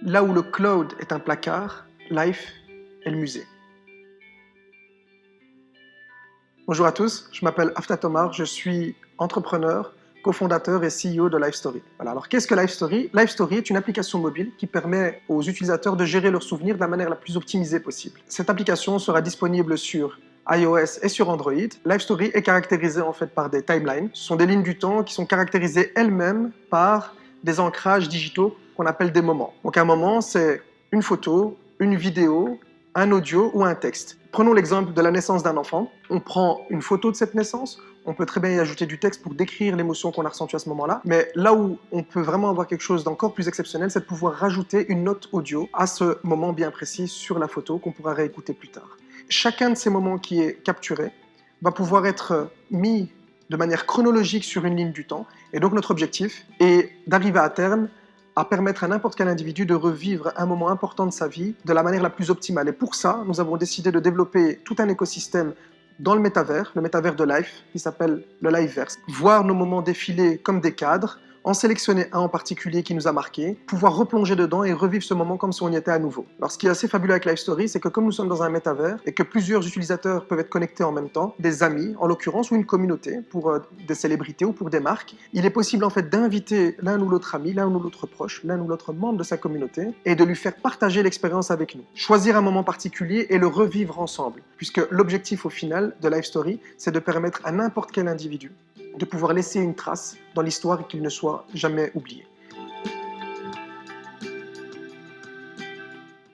Là où le cloud est un placard, Life est le musée. Bonjour à tous, je m'appelle Aftat Omar, je suis entrepreneur, cofondateur et CEO de LifeStory. Voilà, alors qu'est-ce que LifeStory? LifeStory est une application mobile qui permet aux utilisateurs de gérer leurs souvenirs de la manière la plus optimisée possible. Cette application sera disponible sur iOS et sur Android. LifeStory est caractérisée en fait par des timelines. Ce sont des lignes du temps qui sont caractérisées elles-mêmes par des ancrages digitaux qu'on appelle des moments. Donc un moment, c'est une photo, une vidéo, un audio ou un texte. Prenons l'exemple de la naissance d'un enfant. On prend une photo de cette naissance, on peut très bien y ajouter du texte pour décrire l'émotion qu'on a ressentie à ce moment-là, mais là où on peut vraiment avoir quelque chose d'encore plus exceptionnel, c'est de pouvoir rajouter une note audio à ce moment bien précis sur la photo qu'on pourra réécouter plus tard. Chacun de ces moments qui est capturé va pouvoir être mis de manière chronologique sur une ligne du temps, et donc notre objectif est d'arriver à terme à permettre à n'importe quel individu de revivre un moment important de sa vie de la manière la plus optimale. Et pour ça, nous avons décidé de développer tout un écosystème dans le métavers de Life, qui s'appelle le Liveverse. Voir nos moments défiler comme des cadres, en sélectionner un en particulier qui nous a marqué, pouvoir replonger dedans et revivre ce moment comme si on y était à nouveau. Alors ce qui est assez fabuleux avec LifeStory, c'est que comme nous sommes dans un métavers et que plusieurs utilisateurs peuvent être connectés en même temps, des amis en l'occurrence ou une communauté pour des célébrités ou pour des marques, il est possible en fait d'inviter l'un ou l'autre ami, l'un ou l'autre proche, l'un ou l'autre membre de sa communauté et de lui faire partager l'expérience avec nous. Choisir un moment particulier et le revivre ensemble, puisque l'objectif au final de LifeStory, c'est de permettre à n'importe quel individu de pouvoir laisser une trace dans l'histoire et qu'il ne soit jamais oublié.